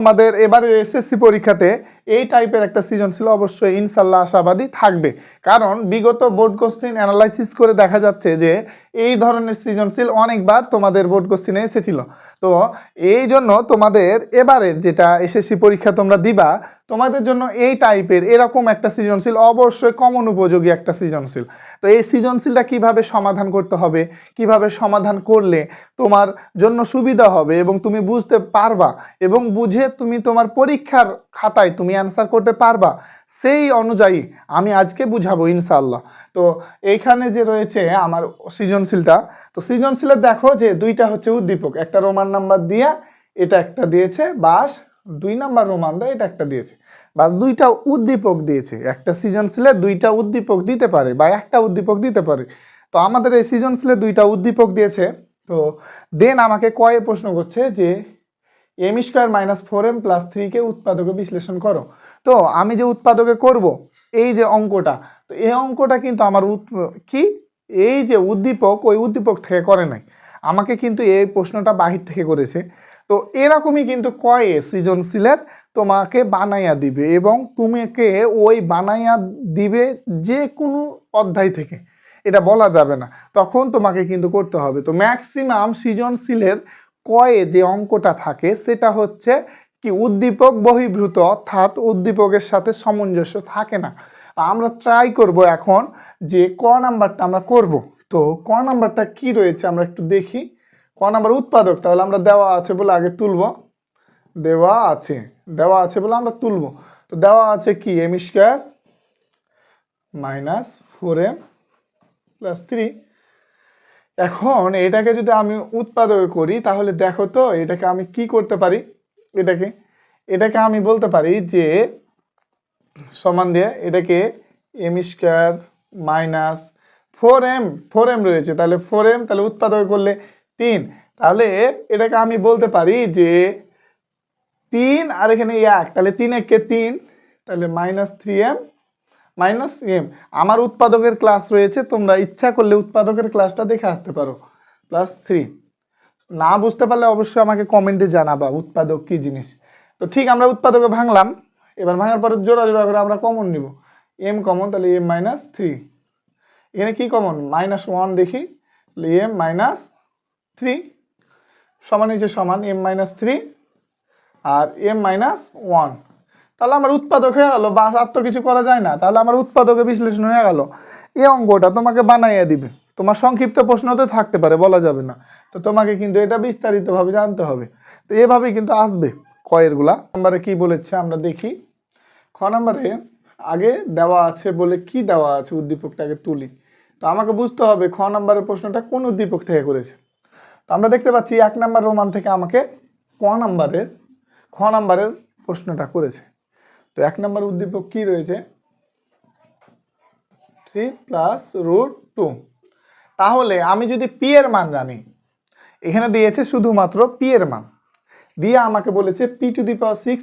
আমাদের এবারে এসএসসি পরীক্ষাতে এই টাইপের একটা সৃজনশীল অবশ্যই ইনশাল্লাহ আশাবাদী থাকবে, কারণ বিগত বোর্ড কোশ্চেন অ্যানালাইসিস করে দেখা যাচ্ছে যে এই ধরনের সৃজনশীল অনেকবার তোমাদের বোর্ড কোশ্চেনে এসেছিল। তো এই জন্য তোমাদের এবারের যেটা এসএসসি পরীক্ষা তোমরা দিবা, তোমাদের জন্য এই টাইপের এরকম একটা সৃজনশীল অবশ্যই কমন উপযোগী একটা সৃজনশীল। তো এই সৃজনশীলটা কিভাবে সমাধান করতে হবে, কিভাবে সমাধান করলে তোমার জন্য সুবিধা হবে এবং তুমি বুঝতে পারবা এবং বুঝে তুমি তোমার পরীক্ষার খাতায় তুমি অ্যান্সার করতে পারবা, সেই অনুযায়ী আমি আজকে বুঝাবো ইনশাআল্লাহ। তো এইখানে যে রয়েছে আমার সৃজনশীলটা, তো সৃজনশীলে দেখো যে দুইটা হচ্ছে উদ্দীপক, একটা রোমান নাম্বার দিয়ে এটা একটা দিয়েছে, বাস 2 নাম্বার রোমান দিয়ে এটা একটা দিয়েছে, বাস দুইটা উদ্দীপক দিয়েছে। একটা সৃজনশীলে দুইটা উদ্দীপক দিতে পারে বা একটা উদ্দীপক দিতে পারে। তো আমাদের এই সৃজনশীলে দুইটা উদ্দীপক দিয়েছে। তো দেন আমাকে কয়ে প্রশ্ন করছে যে m² - 4m + 3 কে উৎপাদকে বিশ্লেষণ করো। তো আমি যে উৎপাদকে করব এই যে অঙ্কটা, তো এই অঙ্কটা কিন্তু আমার কি এই যে উদ্দীপক ওই উদ্দীপক থেকে করে নাই, আমাকে কিন্তু এই প্রশ্নটা বাহির থেকে করেছে। তো এরকমই কিন্তু কয়ে সৃজনশীলের তোমাকে বানাইয়া দিবে এবং তোমাকে ওই বানাইয়া দিবে যে কোনো অধ্যায় থেকে, এটা বলা যাবে না, তখন তোমাকে কিন্তু করতে হবে। তো ম্যাক্সিমাম সৃজনশীলের কয়ে যে অঙ্কটা থাকে সেটা হচ্ছে কি উদ্দীপক বহির্ভূত, অর্থাৎ উদ্দীপকের সাথে সামঞ্জস্য থাকে না। আমরা ট্রাই করব এখন যে ক নাম্বারটা আমরা করব। তো ক নাম্বারটা কি রয়েছে আমরা একটু দেখি। ক নাম্বার উৎপাদক, তাহলে আমরা দেওয়া আছে বলে আগে তুলব, দেওয়া আছে বলে আমরা তুলব। তো দেওয়া আছে কি m² - 4m + 3। এখন এটাকে যদি আমি উৎপাদক করি তাহলে দেখো তো এটাকে আমি কি করতে পারি, এটাকে আমি বলতে পারি যে সমান দিয়ে এটাকে m² - 4m রয়েছে, তাহলে 4m, তাহলে উৎপাদক করলে 3, তাহলে এটাকে আমি বলতে পারি যে 3 আর এখানে 1, তাহলে 3 × 3, তাহলে -3m - m। আমার উৎপাদকের ক্লাস রয়েছে, তোমরা ইচ্ছা করলে উৎপাদকের ক্লাসটা দেখে আসতে পারো, +3। না বুঝতে পারলে অবশ্যই আমাকে কমেন্টে জানাবা উৎপাদক কি জিনিস। তো ঠিক আমরা উৎপাদকে ভাঙলাম, এবার ভাঙার পরে জোড়া করে আমরা কমন নিব, m কমন, তাহলে m - 3। এখানে কি কমন, -1 দেখি, তাহলে m - 3 সমান নিচে সমান m - 3 আর m - 1, তাহলে আমার উৎপাদক হয়ে গেল, বাস আর তো কিছু করা যায় না, তাহলে আমার উৎপাদকে বিশ্লেষণ হয়ে গেল। এই অঙ্কটা তোমাকে বানাইয়া দিবে, তোমার সংক্ষিপ্ত প্রশ্নতে থাকতে পারে, বলা যাবে না, তো তোমাকে কিন্তু এটা বিস্তারিতভাবে জানতে হবে। তো এভাবেই কিন্তু আসবে কয়েরগুলা। নাম্বারে কি বলেছে আমরা দেখি। খ নাম্বারে আগে দেওয়া আছে বলে কি দেওয়া আছে উদ্দীপকটাকে তুলি। তো আমাকে বুঝতে হবে খ নাম্বারের প্রশ্নটা কোন উদ্দীপক থেকে করেছে। তো আমরা দেখতে পাচ্ছি 1 নাম্বার রোমান থেকে আমাকে খ নাম্বারের প্রশ্নটা করেছে। তো 1 নাম্বার উদ্দীপক কি রয়েছে, 3 + √2। তাহলে আমি যদি p এর মান জানি, এখানে দিয়েছে শুধুমাত্র p এর মান দিয়ে আমাকে বলেছে p⁶ - 1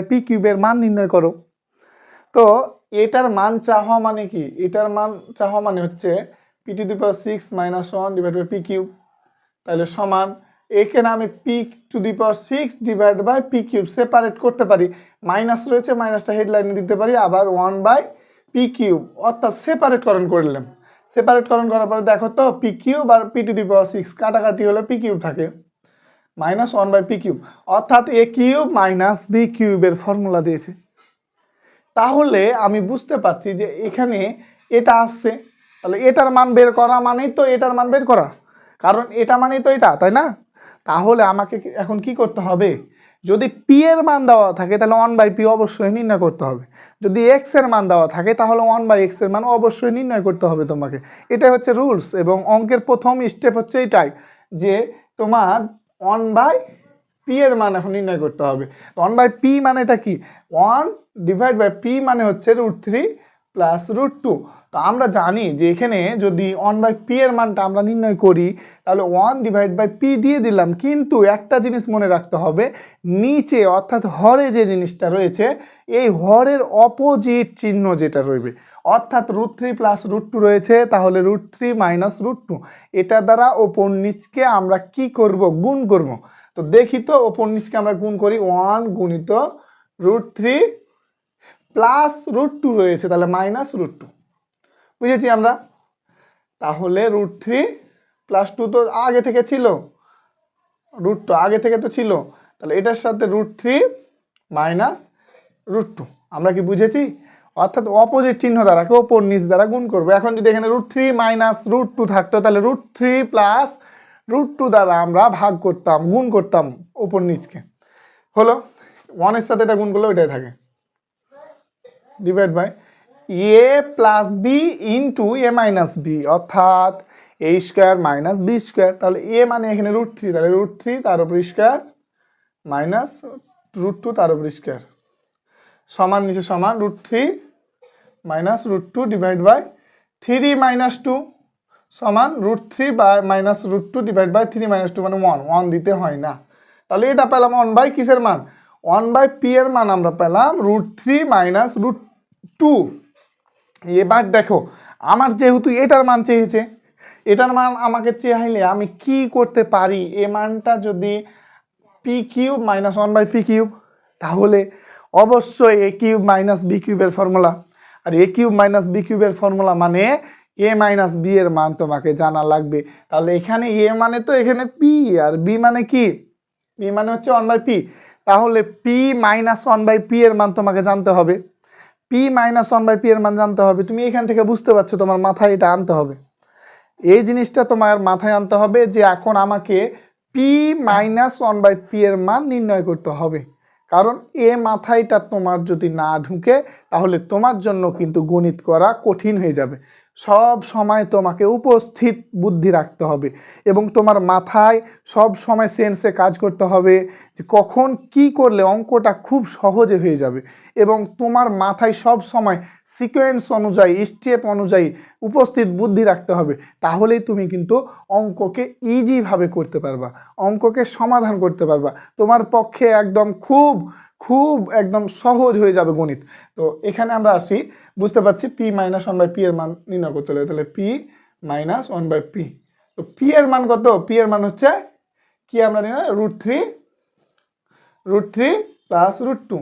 / p³ এর মান নির্ণয় করো। তো এটার মান চাওয়া মানে কি, এটার মান চাওয়া মানে হচ্ছে p⁶ - 1 / p³, তাহলে সমান এখানে আমি p⁶ / p³ সেপারেট করতে পারি, মাইনাস রয়েছে, মাইনাসটা হেডলাইনে দিতে পারি, আবার 1/p³ অর্থাৎ সেপারেটকরণ করলাম। সেপারেটকরণ করার পরে দেখো তো p³ আর p⁶ কাটাকাটি হলে p³ থাকে, -1/p³, অর্থাৎ a³ - b³ এর ফর্মুলা দিয়েছে। তাহলে আমি বুঝতে পারছি যে এখানে এটা আসছে, তাহলে এটার মান বের করা মানেই তো এটার মান বের করা, কারণ এটা মানেই তো এটা, তাই না? তাহলে আমাকে এখন কি করতে হবে, যদি p এর মান দেওয়া থাকে তাহলে 1/p অবশ্যই নির্ণয় করতে হবে, যদি x এর মান দেওয়া থাকে তাহলে 1/x এর মান অবশ্যই নির্ণয় করতে হবে তোমাকে। এটাই হচ্ছে রুলস, এবং অঙ্কের প্রথম স্টেপ হচ্ছে এটাই যে তোমার 1/p এর মান এখন নির্ণয় করতে হবে। 1/p মানেটা কি, 1/p মানে হচ্ছে √3 + √2। তো আমরা জানি যে এখানে যদি 1/p এর মানটা আমরা নির্ণয় করি তাহলে 1/p দিয়ে দিলাম, কিন্তু একটা জিনিস মনে রাখতে হবে, নিচে অর্থাৎ হরে যে জিনিসটা রয়েছে এই হরের অপোজিট চিহ্ন যেটা রইবে, অর্থাৎ √3 + √2 রয়েছে, তাহলে √3 - √2 এটা দ্বারা ওপর নিচকে আমরা কি করব, গুণ করব। তো দেখি তো ওপর নিচকে আমরা গুণ করি, 1 গুণিত √3 প্লাস √2 রয়েছে, তাহলে মাইনাস √2, বুঝেছি আমরা। তাহলে √3 প্লাস 2 তো আগে থেকে ছিল, √2 আগে থেকে তো ছিল, তাহলে এটার সাথে √3 মাইনাস √2, আমরা কি বুঝেছি? অর্থাৎ অপোজিট চিহ্ন দ্বারা ওপর নিচ দ্বারা গুণ করবো। এখন যদি এখানে √3 মাইনাস √2 থাকতো, তাহলে √3 প্লাস √2 দ্বারা আমরা ভাগ করতাম, গুণ করতাম ওপর নিচকে, হলো 1 এর সাথে এটা গুণ করলে ওইটাই থাকে, divide by a plus B into a minus B, অর্থাৎ a square minus B square. তাহলে a মানে এখানে √3, তাহলে √3 তার উপর স্কোয়ার মাইনাস √2 তার উপর স্কোয়ার, সমান নিচে সমান √3 মাইনাস √2 ডিভাইড বাই 3 মাইনাস 2 সমান √3 by minus √2 divide by 3 minus 2 মানে 1 দিতে হয় না। তাহলে এটা পেলাম 1 বাই কিসের মান, 1 বাই পি এর মান আমরা পেলাম √3 মাইনাস √2। এবার দেখো আমার যেহেতু এটার মান চেয়েছে, এটার মান আমাকে চাইলে আমি কি করতে পারি, এ মানটা যদি P cube minus 1 by P cube, তাহলে অবশ্যই এ কিউব মাইনাস বি কিউবের ফর্মুলা, আর এ কিউব মাইনাস বি কিউবের ফর্মুলা মানে এ মাইনাস বি এর মান তোমাকে জানা লাগবে। তাহলে এখানে এ মানে তো এখানে পি, আর বি মানে কি, বি মানে হচ্ছে 1 বাই পি, তাহলে পি মাইনাস 1 বাই পি এর মান তোমাকে জানতে হবে, পি মাইনাস 1 বাই পি এর মান জানতে হবে। তুমি এখান থেকে বুঝতে পারছো, তোমার মাথায় এটা আনতে হবে, এই জিনিসটা তোমার মাথায় আনতে হবে যে এখন আমাকে পি মাইনাস 1 বাই পি এর মান নির্ণয় করতে হবে, কারণ এ মাথায়টা তোমার যদি না ঢুকে তাহলে তোমার জন্য কিন্তু গণিত করা কঠিন হয়ে যাবে। সব সময় তোমাকে উপস্থিত বুদ্ধি রাখতে হবে এবং তোমার মাথায় সব সময় সেন্সে কাজ করতে হবে যে কখন কি করলে অঙ্কটা খুব সহজে হয়ে যাবে, এবং তোমার মাথায় সব সময় সিকোয়েন্স অনুযায়ী স্টেপ অনুযায়ী উপস্থিত বুদ্ধি রাখতে হবে, তাহলেই তুমি কিন্তু অঙ্ককে ইজিভাবে করতে পারবা, অঙ্ককে সমাধান করতে পারবা, তোমার পক্ষে একদম খুব খুব একদম সহজ হয়ে যাবে গণিত। তো এখানে আমরা আসি, বুঝতে পারছি পি মাইনাস 1 বাই পি এর মান নির্ণয় করতে হবে, তাহলে পি মাইনাস 1 বাই পি, তো পি এর মান কত, পি এর মান হচ্ছে কি আমরা নির্ণয় √3 প্লাস √2,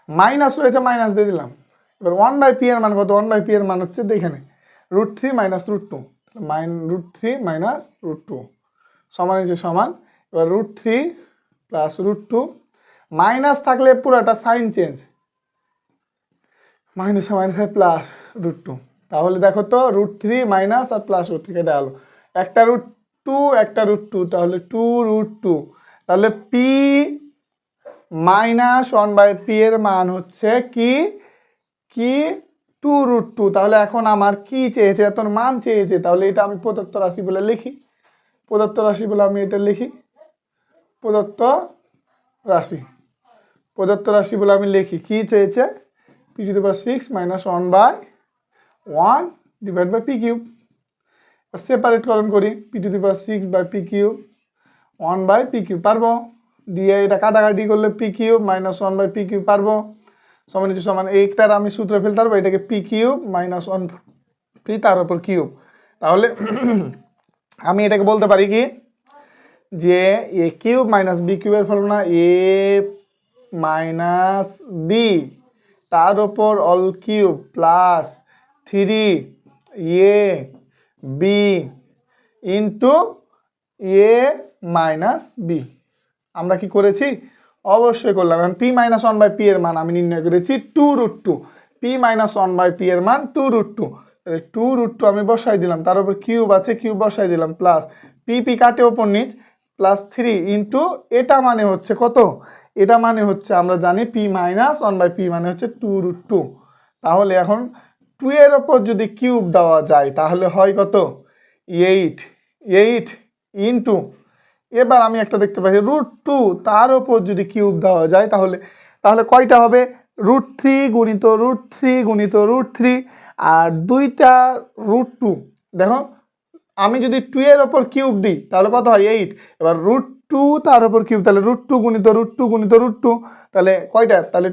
মাইনাস রয়েছে মাইনাস দিয়ে দিলাম। এবার 1 বাই পি এর মান কত, 1 বাই পি এর মান হচ্ছে এখানে √3 মাইনাস √2, √3 মাইনাস √2 সমান হচ্ছে সমান, এবার √3 প্লাস √2, মাইনাস থাকলে পুরোটা sign change, minus minus plus √2, তাহলে দেখো তো √3 মাইনাস আর প্লাস √3 কেটে গেল, একটা √2 একটা √2, তাহলে 2√2, তাহলে পি মাইনাস 1 বাই পি এর মান হচ্ছে কি কি 2√2। তাহলে এখন আমার কি চেয়েছে, এত মান চেয়েছে, তাহলে এটা আমি প্রদত্ত রাশি বলে লিখি, প্রদত্ত রাশি বলে আমি এটা লিখি, প্রদত্ত রাশি, প্রদত্ত রাশি বলে আমি লিখি কি চেয়েছে, p⁻6 minus 1 by 1 divide by P cube, separate করণ করি, p⁻6 by P cube 1 by P cube, পারবো দিয়ে এটা কাটাকাটি করলে p cube minus 1 by P cube, পারবো সমান হচ্ছে সমান, এইটার আমি সূত্র ফেলতে পারবো, এটাকে পি কিউব মাইনাস 1 পি তার উপর কিউব। তাহলে আমি এটাকে বলতে পারি কি যে এ কিউব মাইনাস বি কিউবের ফর্মুলা এ মাইনাস বি তার উপর all cube plus 3 A B into A minus B. আমরা কি করেছি, অবশ্যই করলাম। এখন পি মাইনাস 1 বাই পি এর মান আমি নির্ণয় করেছি 2√2, পি মাইনাস 1 বাই পি এর মান 2√2, তাহলে 2√2 আমি বসাই দিলাম, তার উপর কিউব আছে কিউব বসাই দিলাম, প্লাস পি পি কাটে ওপর নিচ প্লাস 3 ইন্টু এটা মানে হচ্ছে কত, এটা মানে হচ্ছে আমরা জানি পি মাইনাস 1 বাই পি মানে হচ্ছে 2√2। তাহলে এখন 2 এর ওপর যদি কিউব দেওয়া যায় তাহলে হয় কত 8 ইন্টু, এবার আমি একটা দেখতে পাচ্ছি √2 তার ওপর যদি কিউব দেওয়া যায় তাহলে তাহলে কয়টা হবে, √3 গুণিত √3 গুণিত √3 আর দুইটা √2, দেখো আমি যদি 2 এর ওপর কিউব দিই তাহলে কত হয় 8, এবার √2 তার ওপর কিউব, তাহলে √2 গুণিত √2 গুণিত √2, তাহলে কয়টা, তাহলে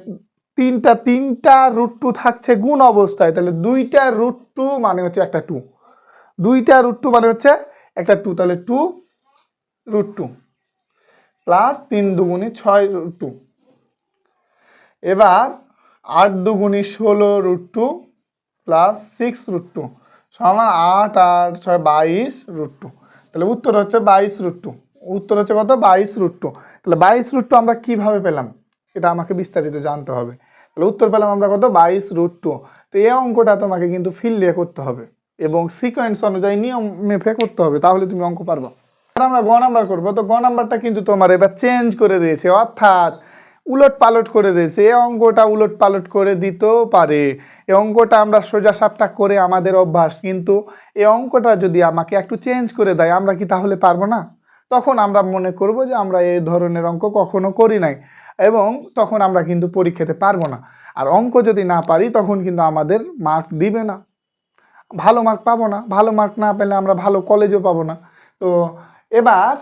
তিনটা √2 থাকছে গুণ অবস্থায়, তাহলে দুইটা √2 মানে হচ্ছে একটা 2, দুইটা √2 মানে হচ্ছে একটা 2, তাহলে 2√2 প্লাস 3 দুগুণে 6√2। এবার 8 দুগুণে 16√2 প্লাস 6√2 সমান 8 আর 6 22√2। তাহলে উত্তর হচ্ছে 22√2। উত্তর হচ্ছে কত? 22√2। তাহলে 22√2 আমরা কিভাবে পেলাম এটা আমাকে বিস্তারিত জানতে হবে। তাহলে উত্তর পেলাম আমরা কত? 22√2। তো এই অঙ্কটা তোমাকে কিন্তু ফিল দিয়ে করতে হবে এবং সিকোয়েন্স অনুযায়ী নিয়ম মেপে করতে হবে, তাহলে তুমি অঙ্ক পারবা। আমরা গ নাম্বার করবো। তো গ নাম্বারটা কিন্তু তোমার এবার চেঞ্জ করে দিয়েছে, অর্থাৎ উলট পালট করে দিয়েছে। এই অঙ্কটা উলট পালট করে দিতেও পারে। এই অঙ্কটা আমরা সোজা সাপটা করে আমাদের অভ্যাস, কিন্তু এই অঙ্কটা যদি আমাকে একটু চেঞ্জ করে দেয় আমরা কি তাহলে পারবো না? তখন আমরা মনে করব যে আমরা এই ধরনের অঙ্ক কখনো করি নাই, এবং তখন আমরা কিন্তু পরীক্ষাতে পারবো না। আর অঙ্ক যদি না পারি তখন কিন্তু আমাদের মার্ক দিবে না, ভালো মার্ক পাবো না। ভালো মার্ক না পেলে আমরা ভালো কলেজও পাবো না। তো এবার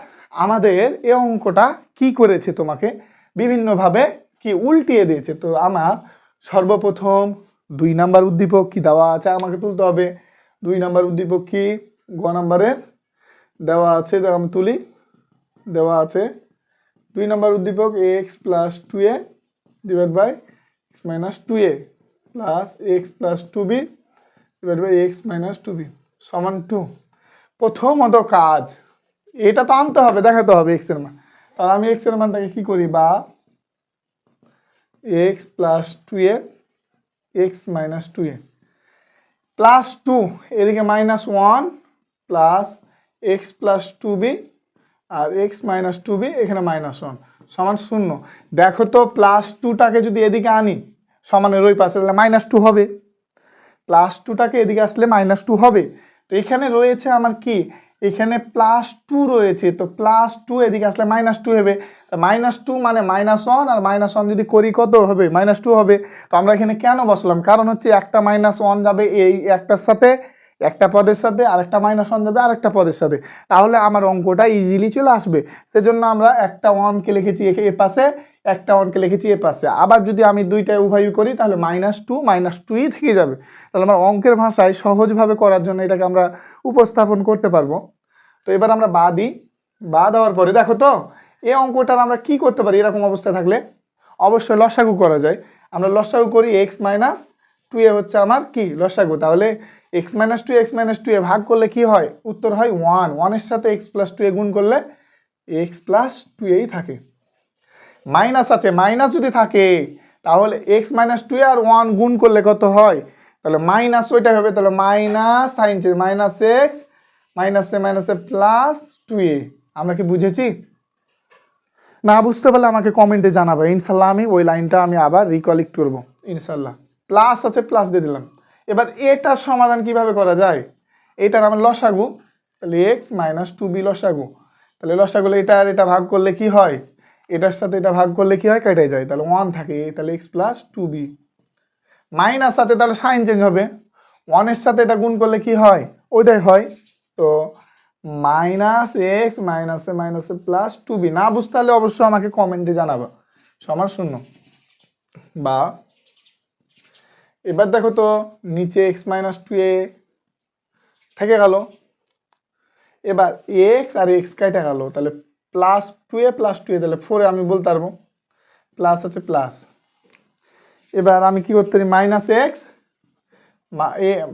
আমাদের এই অঙ্কটা কি করেছে, তোমাকে বিভিন্নভাবে কি উল্টিয়ে দিয়েছে। তো আমার সর্বপ্রথম 2 নাম্বার উদ্দীপক কি দেওয়া আছে আমাকে তুলতে হবে। 2 নাম্বার উদ্দীপক কি গ নাম্বারের দেওয়া আছে, আমি তুলি। দেওয়া আছে 2 নাম্বার উদ্দীপক x + 2a divide by x - 2a plus x + 2b divide by x - 2b সমান 2। প্রথমত কাজ এটা তো আনতে হবে, দেখাতে হবে x এর মান। তাহলে আমি x এর মানটাকে কি করি, বা x + 2a x - 2a plus 2 এদিকে -1 প্লাস x + 2b আর x - 2b এখানে -1 সমান 0। দেখো তো +2টাকে যদি এদিকে আনি সমানের ওই পাশে, তাহলে -2 হবে। +2টাকে এদিকে আসলে -2 হবে। তো এখানে রয়েছে আমার কি, এখানে +2 রয়েছে, তো +2 এদিকে আসলে -2 হবে। -2 মানে -1 আর -1 যদি করি কত হবে, -2 হবে। তো আমরা এখানে কেন বসলাম, কারণ হচ্ছে একটা -1 যাবে এই একটার সাথে, একটা পদের সাথে, আর একটা -1 যাবে আরেকটা পদের সাথে, তাহলে আমার অঙ্কটা ইজিলি চলে আসবে। সেজন্য আমরা একটা 1কে লিখেছি এ পাশে, একটা 1কে লিখেছি এ পাশে। আবার যদি আমি দুইটাই উভয় করি তাহলে -2 থেকে যাবে। তাহলে আমরা অঙ্কের ভাষায় সহজভাবে করার জন্য এটাকে আমরা উপস্থাপন করতে পারবো। তো এবার আমরা বা দিই। বা দেওয়ার পরে দেখো তো এই অঙ্কটার আমরা কি করতে পারি, এরকম অবস্থা থাকলে অবশ্যই লসাগু করা যায়। আমরা লসাগু করি, x - 2a হচ্ছে আমার কি লসাগু। তাহলে x - 2 x - 2a ভাগ করলে কি হয়, উত্তর হয় 1। 1-এর সাথে x + 2a গুণ করলে x + 2a থাকে। মাইনাস আছে, মাইনাস যদি থাকে তাহলে x - 2a আর 1 গুণ করলে কত হয়, তাহলে মাইনাস ওইটাই হবে। তাহলে minus sine change -x -a plus 2a। আমরা কি বুঝেছি? না বুঝতে পারলে আমাকে কমেন্টে জানাবে, ইনশাল্লাহ আমি ওই লাইনটা আমি আবার রিকালেক্ট করব ইনশাল্লাহ। প্লাস আছে, প্লাস দিয়ে দিলাম। এবার এটার সমাধান কিভাবে করা যায়, এটার আমার লসাগু, তাহলে x - 2b লসাগু। তাহলে লসাগুলো এটা আর এটা ভাগ করলে কি হয়, এটার সাথে এটা ভাগ করলে কি হয়, কেটে যায়, তাহলে 1 থাকে। তাহলে x + 2b মাইনাস আছে, তাহলে সাইন চেঞ্জ হবে। 1-এর সাথে এটা গুণ করলে কি হয়, ওইটাই হয়। তো -x -a প্লাস 2b। না বুঝতে হলে অবশ্যই আমাকে কমেন্টে জানাবো, সমান 0। বা এবার দেখো তো নিচে x - 2a থেকে গেল। এবার x আর x কেটে গেল, তাহলে +2a + 2a, তাহলে 4 আমি বলতে পারবো, প্লাস আছে প্লাস। এবার আমি কি করতে পারি, -x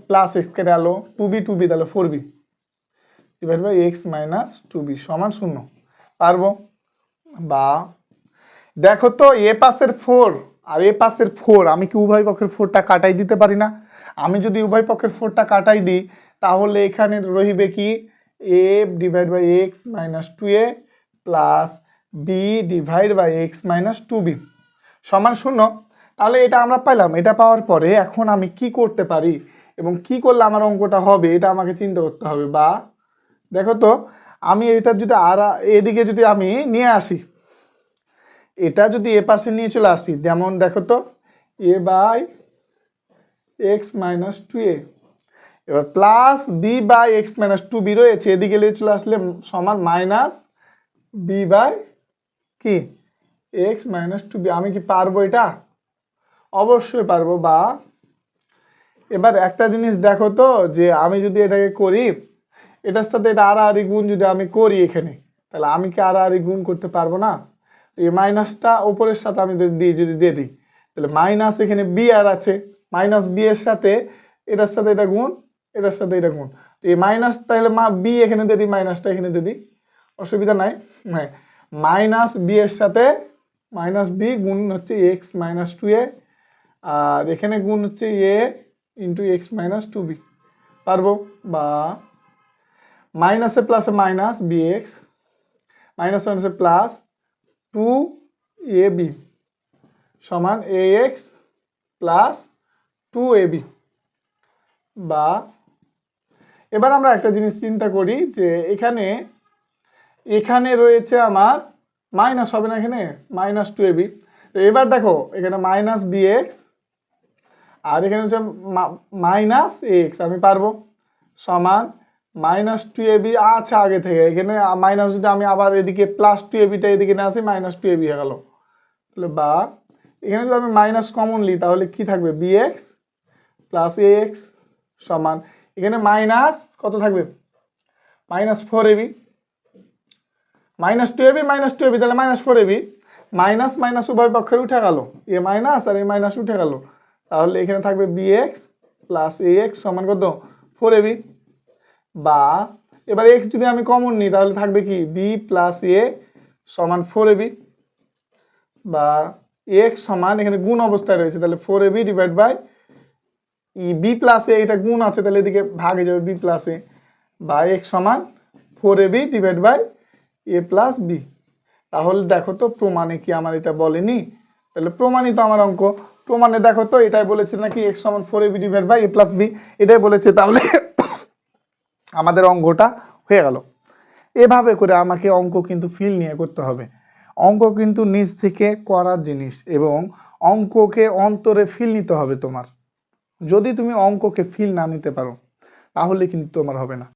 প্লাস x কেটে গেল, 2b তাহলে 4b divide by x - 2b সমান 0 পারবো। বা দেখো তো এ পাশের 4 আর এ পাশের 4 আমি কি উভয় পক্ষের 4টা কাটাই দিতে পারি না? আমি যদি উভয় পক্ষের 4টা কাটাই দিই তাহলে এখানে রহিবে কি, a divide by x - 2a plus b divide by x - 2b সমান 0। তাহলে এটা আমরা পাইলাম। এটা পাওয়ার পরে এখন আমি কি করতে পারি এবং কি করলে আমার অঙ্কটা হবে এটা আমাকে চিন্তা করতে হবে। বা দেখো তো আমি এটা যদি আর এদিকে যদি আমি নিয়ে আসি, এটা যদি এ পাশে নিয়ে চলে আসি, যেমন দেখো তো a বাই x - 2a, এবার plus b by x - 2b রয়েছে, এদিকে নিয়ে চলে আসলে সমান -b বাই কি x - 2b। আমি কি পারবো এটা? অবশ্যই পারবো। বা এবার একটা জিনিস দেখো তো, যে আমি যদি এটাকে করি, এটার সাথে এটা আড়াআড়ি গুণ যদি আমি করি এখানে, তাহলে আমি কি আর গুণ করতে পারবো না? এই মাইনাসটা উপরের সাথে আমি যদি দিয়ে দিই, তাহলে মাইনাস এখানে বি আর আছে, মাইনাস বি এর সাথে এটার সাথে এটা গুণ, এটার সাথে এটা গুণ। তো এই মাইনাস তাহলে বি এখানে দিয়ে দিই, মাইনাসটা এখানে দিয়ে দিই, অসুবিধা নাই। হ্যাঁ, মাইনাস বি এর সাথে মাইনাস বি গুণ হচ্ছে এক্স মাইনাস টু এ, আর এখানে গুণ হচ্ছে a into x minus two b. পারবো? বা মাইনাসে প্লাসে মাইনাস বি এক্স, মাইনাস মাইনাসে প্লাস টু এ বি সমান a x plus two a b. বা এবার আমরা একটা জিনিস চিন্তা করি যে এখানে রয়েছে আমার মাইনাস, হবে না এখানে মাইনাস টু এ বি। তো এবার দেখো এখানে মাইনাস বি এক্স আর এখানে হচ্ছে মাইনাস এক্স, আমি পারবো সমান মাইনাস টু এ বি আছে আগে থেকে, এখানে মাইনাস যদি আমি আবার এদিকে প্লাস টু এ বিটা এদিকে না আসি, মাইনাস টু এ বি হয়ে গেল। তাহলে বা এখানে যদি আমি মাইনাস কমন নিই তাহলে কি থাকবে, বি এক্স প্লাস এ এক্স সমান এখানে মাইনাস কত থাকবে, minus four A B, minus two a B minus two a B, তাহলে minus four A B, minus minus উভয় পক্ষের উঠে গেল, এ মাইনাস আর এ মাইনাস উঠে গেল, তাহলে এখানে থাকবে বি এক্স প্লাস এ এক্স সমান কত, ফোর এ বি। বা এবার এক্স যদি আমি কমন নিই তাহলে থাকবে কি, বি প্লাস এ সমান ফোর এ বি। বা এক্স সমান এখানে গুণ অবস্থায় রয়েছে, তাহলে four A B divide by b plus a, এটা গুণ আছে তাহলে এদিকে ভাগে যাবে বি প্লাস এ, বা এক্স সমান four A B divide by A plus B. তাহলে দেখো তো প্রমাণে কি আমার এটা বলেনি? তাহলে প্রমাণিত আমার অঙ্ক, প্রমাণে দেখো তো এটাই বলেছে নাকি এক্স সমান four A B divide by A plus B, এটাই বলেছে, তাহলে আমাদের অঙ্কটা হয়ে গেল। এভাবে করে আমাকে অঙ্ক কিন্তু ফিল নিয়ে করতে হবে। অঙ্ক কিন্তু নিজ থেকে করার জিনিস এবং অঙ্ককে অন্তরে ফিল নিতে হবে তোমার। যদি তুমি অঙ্ককে ফিল না নিতে পারো তাহলে কিন্তু তোমার হবে না।